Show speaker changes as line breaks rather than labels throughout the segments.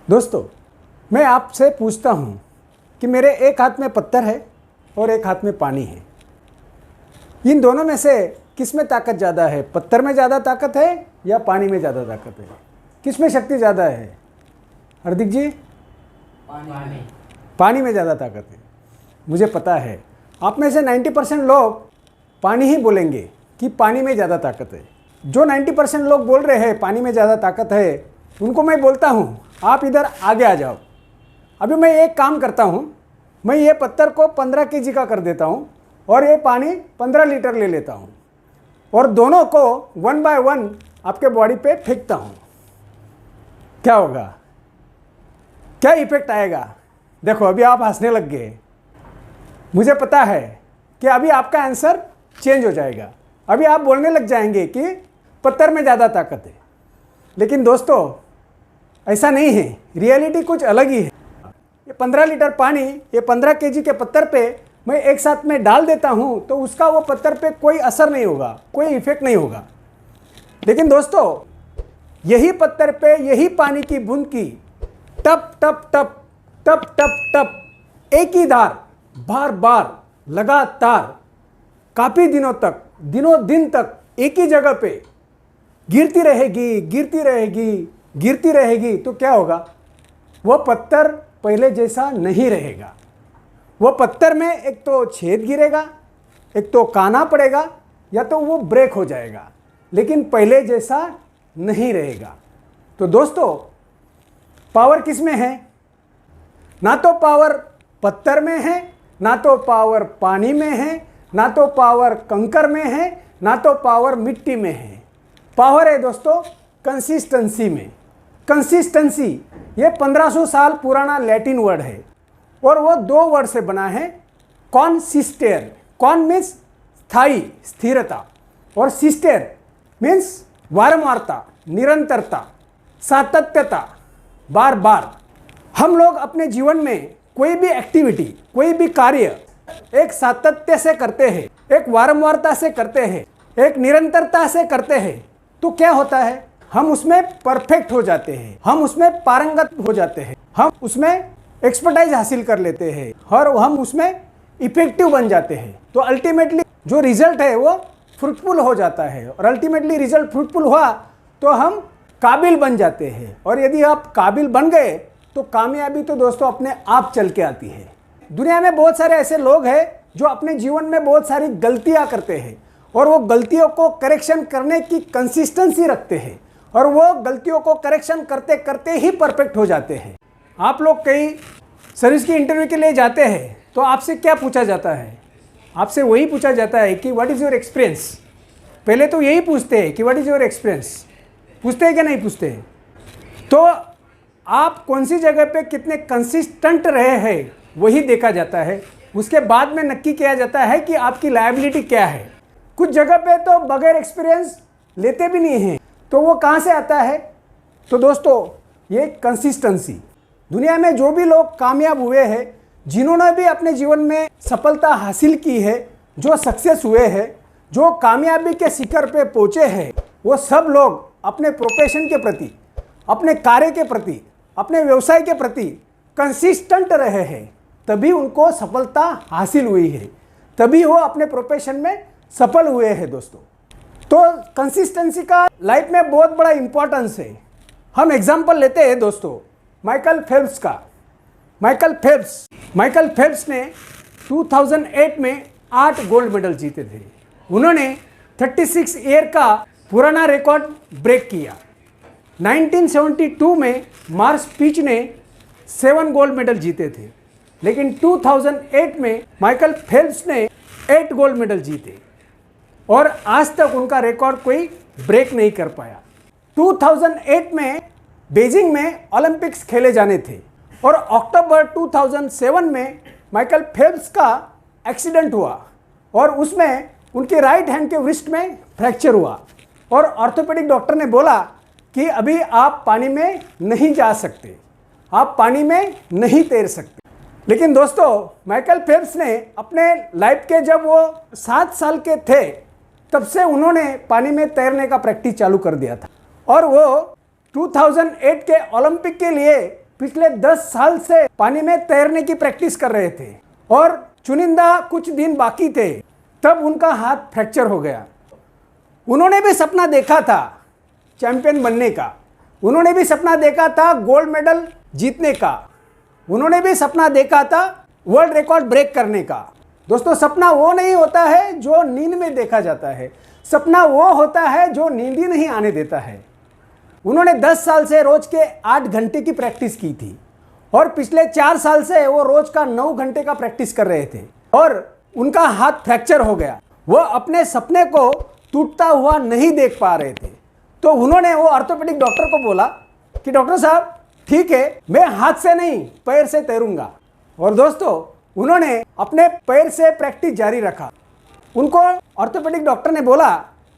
दोस्तों, मैं आपसे पूछता हूँ कि मेरे एक हाथ में पत्थर है और एक हाथ में पानी है। इन दोनों में से किस में ताकत ज़्यादा है? पत्थर में ज़्यादा ताकत है या पानी में ज़्यादा ताकत है? किस में शक्ति ज़्यादा है? हार्दिक जी? पानी में ज़्यादा ताकत है। मुझे पता है आप में से 90% लोग पानी ही बोलेंगे कि पानी में ज़्यादा ताकत है। जो 90% लोग बोल रहे हैं पानी में ज़्यादा ताकत है, उनको मैं बोलता हूँ आप इधर आगे आ जाओ। अभी मैं एक काम करता हूँ, मैं ये पत्थर को 15 kg का कर देता हूँ और ये पानी 15 लीटर ले लेता हूँ और दोनों को 1 by 1 आपके बॉडी पे फेंकता हूँ। क्या होगा? क्या इफेक्ट आएगा? देखो, अभी आप हंसने लग गए। मुझे पता है कि अभी आपका आंसर चेंज हो जाएगा। अभी आप बोलने लग जाएंगे कि पत्थर में ज़्यादा ताकत है। लेकिन दोस्तों, ऐसा नहीं है। रियलिटी कुछ अलग ही है। ये 15 लीटर पानी ये 15 kg के पत्थर पे मैं एक साथ में डाल देता हूँ तो उसका वो पत्थर पे कोई असर नहीं होगा, कोई इफेक्ट नहीं होगा। लेकिन दोस्तों, यही पत्थर पे यही पानी की बूंद की टप टप टप टप टप टप एक ही धार बार बार लगातार काफ़ी दिनों तक, दिनों दिन तक एक ही जगह पे गिरती रहेगी, गिरती रहेगी, गिरती रहेगी, तो क्या होगा? वो पत्थर पहले जैसा नहीं रहेगा। वो पत्थर में एक तो छेद गिरेगा, एक तो काना पड़ेगा, या तो वो ब्रेक हो जाएगा, लेकिन पहले जैसा नहीं रहेगा। तो दोस्तों, पावर किस में है? ना तो पावर पत्थर में है, ना तो पावर पानी में है, ना तो पावर कंकर में है, ना तो पावर मिट्टी में है। पावर है दोस्तों कंसिस्टेंसी में। कंसिस्टेंसी ये 1500 साल पुराना लैटिन वर्ड है और वो 2 वर्ड से बना है। कॉन्सिस्टेर, कॉन मीन्स स्थायी, स्थिरता, और सिस्टेर मीन्स वारंवारता, निरंतरता, सातत्यता, बार बार। हम लोग अपने जीवन में कोई भी एक्टिविटी, कोई भी कार्य एक सातत्य से करते हैं, एक वारंवारता से करते हैं, एक निरंतरता से करते हैं, तो क्या होता है? हम उसमें परफेक्ट हो जाते हैं, हम उसमें पारंगत हो जाते हैं, हम उसमें एक्सपर्टाइज हासिल कर लेते हैं और हम उसमें इफेक्टिव बन जाते हैं। तो अल्टीमेटली जो रिजल्ट है वो फ्रूटफुल हो जाता है और अल्टीमेटली रिजल्ट फ्रूटफुल हुआ तो हम काबिल बन जाते हैं। और यदि आप काबिल बन गए तो कामयाबी तो दोस्तों अपने आप चल के आती है। दुनिया में बहुत सारे ऐसे लोग हैं जो अपने जीवन में बहुत सारी गलतियां करते हैं और वो गलतियों को करेक्शन करने की कंसिस्टेंसी रखते हैं और वो गलतियों को करेक्शन करते करते ही परफेक्ट हो जाते हैं। आप लोग कई सर्विस की इंटरव्यू के लिए जाते हैं तो आपसे क्या पूछा जाता है? आपसे वही पूछा जाता है कि व्हाट इज़ योर एक्सपीरियंस। पहले तो यही पूछते हैं कि व्हाट इज़ योर एक्सपीरियंस। पूछते हैं क्या नहीं पूछते हैं? तो आप कौन सी जगह पे कितने कंसिस्टेंट रहे हैं वही देखा जाता है। उसके बाद में नक्की किया जाता है कि आपकी लायबिलिटी क्या है। कुछ जगह पे तो बगैर एक्सपीरियंस लेते भी नहीं हैं, तो वो कहाँ से आता है? तो दोस्तों, ये कंसिस्टेंसी। दुनिया में जो भी लोग कामयाब हुए हैं, जिन्होंने भी अपने जीवन में सफलता हासिल की है, जो सक्सेस हुए हैं, जो कामयाबी के शिखर पे पहुँचे हैं, वो सब लोग अपने प्रोफेशन के प्रति, अपने कार्य के प्रति, अपने व्यवसाय के प्रति कंसिस्टेंट रहे हैं, तभी उनको सफलता हासिल हुई है, तभी वो अपने प्रोफेशन में सफल हुए हैं दोस्तों। तो कंसिस्टेंसी का लाइफ में बहुत बड़ा इंपॉर्टेंस है। हम एग्जांपल लेते हैं दोस्तों माइकल फेल्प्स का। माइकल फेल्प्स ने 2008 में 8 गोल्ड मेडल जीते थे। उन्होंने 36 ईयर का पुराना रिकॉर्ड ब्रेक किया। 1972 में मार्स पीच ने 7 गोल्ड मेडल जीते थे, लेकिन 2008 में माइकल फेल्प्स ने 8 गोल्ड मेडल जीते और आज तक उनका रिकॉर्ड कोई ब्रेक नहीं कर पाया। 2008 में बीजिंग में ओलंपिक्स खेले जाने थे और अक्टूबर 2007 में माइकल फेल्प्स का एक्सीडेंट हुआ और उसमें उनके राइट हैंड के रिस्ट में फ्रैक्चर हुआ और ऑर्थोपेडिक डॉक्टर ने बोला कि अभी आप पानी में नहीं जा सकते, आप पानी में नहीं तैर सकते। लेकिन दोस्तों, माइकल फेल्प्स ने अपने लाइफ के जब वो 7 साल के थे तब से उन्होंने पानी में तैरने का प्रैक्टिस चालू कर दिया था और वो 2008 के ओलंपिक के लिए पिछले 10 साल से पानी में तैरने की प्रैक्टिस कर रहे थे और चुनिंदा कुछ दिन बाकी थे, तब उनका हाथ फ्रैक्चर हो गया। उन्होंने भी सपना देखा था चैंपियन बनने का, उन्होंने भी सपना देखा था गोल्ड मेडल जीतने का, उन्होंने भी सपना देखा था वर्ल्ड रिकॉर्ड ब्रेक करने का। दोस्तों, सपना वो नहीं होता है जो नींद में देखा जाता है, सपना वो होता है जो नींद ही नहीं आने देता है। उन्होंने 10 साल से रोज के 8 घंटे की प्रैक्टिस की थी और पिछले 4 साल से वो रोज का 9 घंटे का प्रैक्टिस कर रहे थे और उनका हाथ फ्रैक्चर हो गया। वो अपने सपने को टूटता हुआ नहीं देख पा रहे थे, तो उन्होंने वो ऑर्थोपेडिक डॉक्टर को बोला कि डॉक्टर साहब, ठीक है, मैं हाथ से नहीं पैर से तैरूंगा। और दोस्तों, उन्होंने अपने पैर से प्रैक्टिस जारी रखा। उनको ऑर्थोपेडिक डॉक्टर ने बोला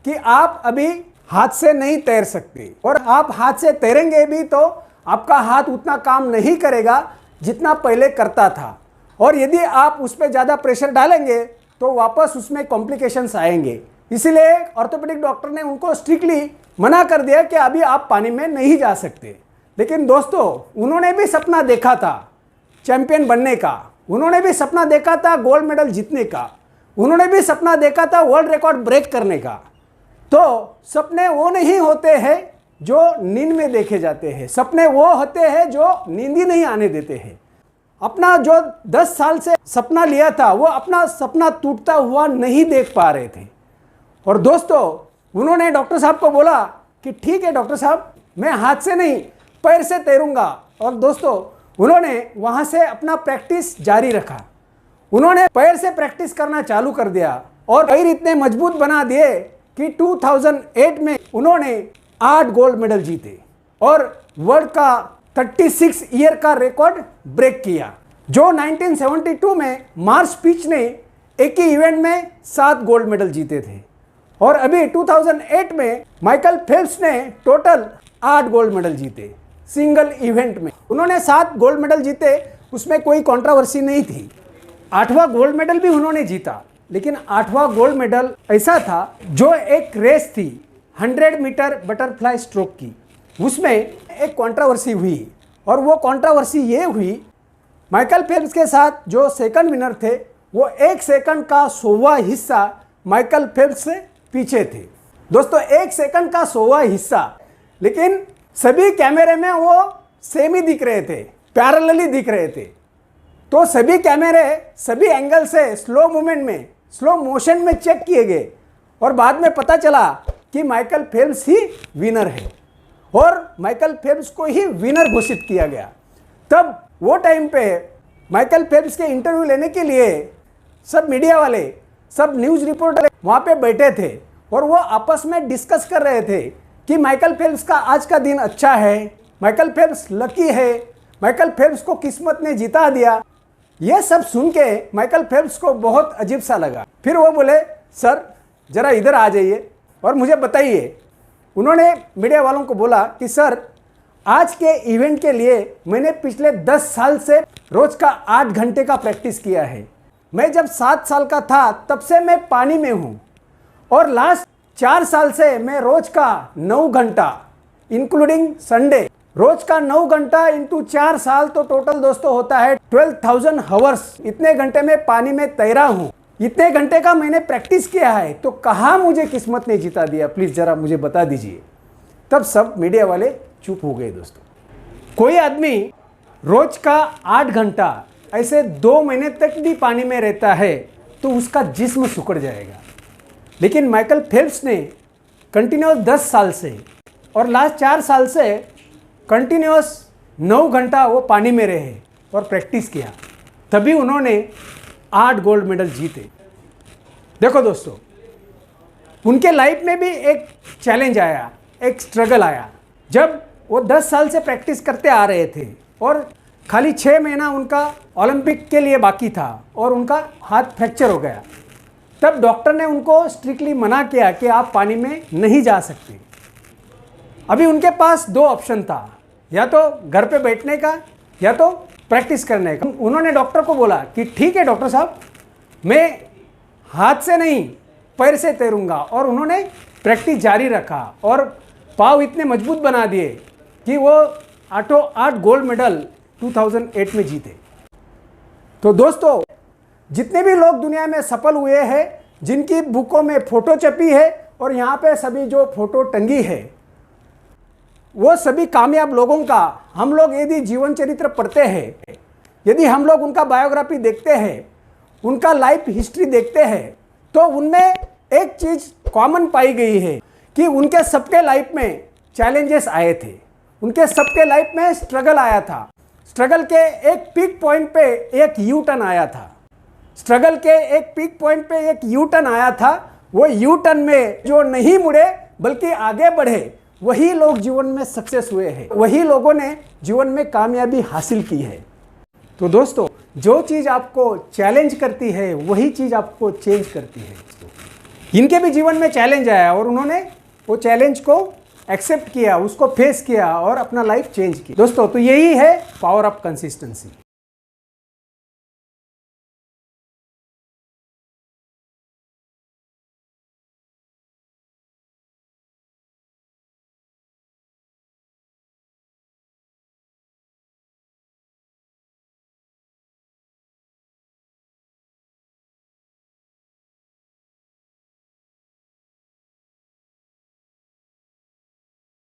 कि आप अभी हाथ से नहीं तैर सकते और आप हाथ से तैरेंगे भी तो आपका हाथ उतना काम नहीं करेगा जितना पहले करता था, और यदि आप उस पर ज़्यादा प्रेशर डालेंगे तो वापस उसमें कॉम्प्लिकेशंस आएंगे। इसीलिए ऑर्थोपेडिक डॉक्टर ने उनको स्ट्रिक्टली मना कर दिया कि अभी आप पानी में नहीं जा सकते। लेकिन दोस्तों, उन्होंने भी सपना देखा था चैंपियन बनने का, उन्होंने भी सपना देखा था गोल्ड मेडल जीतने का, उन्होंने भी सपना देखा था वर्ल्ड रिकॉर्ड ब्रेक करने का। तो सपने वो नहीं होते हैं जो नींद में देखे जाते हैं, सपने वो होते हैं जो नींद ही नहीं आने देते हैं। अपना जो 10 साल से सपना लिया था, वो अपना सपना टूटता हुआ नहीं देख पा रहे थे। और दोस्तों, उन्होंने डॉक्टर साहब को बोला कि ठीक है डॉक्टर साहब, मैं हाथ से नहीं पैर से तैरूंगा। और दोस्तों, उन्होंने वहाँ से अपना प्रैक्टिस जारी रखा। उन्होंने पैर से प्रैक्टिस करना चालू कर दिया और पैर इतने मजबूत बना दिए कि 2008 में उन्होंने 8 गोल्ड मेडल जीते और वर्ल्ड का 36 ईयर का रिकॉर्ड ब्रेक किया, जो 1972 में मार्स पीच ने एक ही इवेंट में 7 गोल्ड मेडल जीते थे। और अभी 2008 में माइकल फेल्प्स ने टोटल 8 गोल्ड मेडल जीते सिंगल इवेंट में। उन्होंने 7 गोल्ड मेडल जीते, उसमें कोई कंट्रोवर्सी नहीं थी। 8वां गोल्ड मेडल भी उन्होंने जीता, लेकिन 8वां गोल्ड मेडल ऐसा था जो एक रेस थी 100 मीटर बटरफ्लाई स्ट्रोक की, उसमें एक कंट्रोवर्सी हुई। और वो कंट्रोवर्सी ये हुई, माइकल फेल्प्स के साथ जो सेकंड विनर थे वो 1 सेकंड का 100वां हिस्सा माइकल फेल्प्स से पीछे थे। दोस्तों, 1 सेकंड का 100वां हिस्सा, लेकिन सभी कैमरे में वो सेम ही दिख रहे थे, पैरेलली दिख रहे थे। तो सभी कैमरे सभी एंगल से स्लो मूवमेंट में, स्लो मोशन में चेक किए गए और बाद में पता चला कि माइकल फेल्प्स ही विनर है और माइकल फेल्प्स को ही विनर घोषित किया गया। तब वो टाइम पे माइकल फेल्प्स के इंटरव्यू लेने के लिए सब मीडिया वाले, सब न्यूज़ रिपोर्टर वहाँ पे बैठे थे और वो आपस में डिस्कस कर रहे थे कि माइकल फेल्प्स का आज का दिन अच्छा है, माइकल फेल्प्स लकी है, माइकल फेल्प्स को किस्मत ने जिता दिया। ये सब सुन के माइकल फेल्प्स को बहुत अजीब सा लगा। फिर वो बोले, सर ज़रा इधर आ जाइए और मुझे बताइए। उन्होंने मीडिया वालों को बोला कि सर, आज के इवेंट के लिए मैंने पिछले 10 साल से रोज का 8 घंटे का प्रैक्टिस किया है। मैं जब 7 साल का था तब से मैं पानी में हूँ और लास्ट 4 साल से मैं रोज का 9 घंटा इंक्लूडिंग संडे, रोज का 9 घंटा इंटू 4 साल तो टोटल दोस्तों होता है 12,000 आवर्स। इतने घंटे में पानी में तैरा हूँ, इतने घंटे का मैंने प्रैक्टिस किया है, तो कहाँ मुझे किस्मत ने जिता दिया, प्लीज़ ज़रा मुझे बता दीजिए। तब सब मीडिया वाले चुप हो गए। दोस्तों, कोई आदमी रोज का 8 घंटा ऐसे 2 महीने तक भी पानी में रहता है तो उसका जिस्म सिकुड़ जाएगा, लेकिन माइकल फेल्प्स ने कंटिन्यूस 10 साल से और लास्ट 4 साल से कंटिन्यूस 9 घंटा वो पानी में रहे और प्रैक्टिस किया, तभी उन्होंने 8 गोल्ड मेडल जीते। देखो दोस्तों, उनके लाइफ में भी एक चैलेंज आया, एक स्ट्रगल आया। जब वो 10 साल से प्रैक्टिस करते आ रहे थे और खाली 6 महीना उनका ओलंपिक के लिए बाकी था और उनका हाथ फ्रैक्चर हो गया, तब डॉक्टर ने उनको स्ट्रिक्टली मना किया कि आप पानी में नहीं जा सकते। अभी उनके पास 2 ऑप्शन था, या तो घर पे बैठने का या तो प्रैक्टिस करने का। उन्होंने डॉक्टर को बोला कि ठीक है डॉक्टर साहब, मैं हाथ से नहीं पैर से तैरूंगा। और उन्होंने प्रैक्टिस जारी रखा और पाँव इतने मजबूत बना दिए कि वो आठ गोल्ड मेडल 2008 में जीते। तो दोस्तों, जितने भी लोग दुनिया में सफल हुए हैं, जिनकी बुकों में फोटो छपी है और यहाँ पे सभी जो फोटो टंगी है, वो सभी कामयाब लोगों का हम लोग यदि जीवन चरित्र पढ़ते हैं, यदि हम लोग उनका बायोग्राफी देखते हैं, उनका लाइफ हिस्ट्री देखते हैं, तो उनमें एक चीज कॉमन पाई गई है कि उनके सबके लाइफ में चैलेंजेस आए थे, उनके सबके लाइफ में स्ट्रगल आया था। स्ट्रगल के एक पीक पॉइंट पे एक यू टर्न आया था। स्ट्रगल के एक पीक पॉइंट पे एक यू टर्न आया था। वो यू टर्न में जो नहीं मुड़े बल्कि आगे बढ़े, वही लोग जीवन में सक्सेस हुए हैं, वही लोगों ने जीवन में कामयाबी हासिल की है। तो दोस्तों, जो चीज़ आपको चैलेंज करती है वही चीज़ आपको चेंज करती है। इनके भी जीवन में चैलेंज आया और उन्होंने वो चैलेंज को एक्सेप्ट किया, उसको फेस किया और अपना लाइफ चेंज किया। दोस्तों, तो यही है पावर ऑफ कंसिस्टेंसी।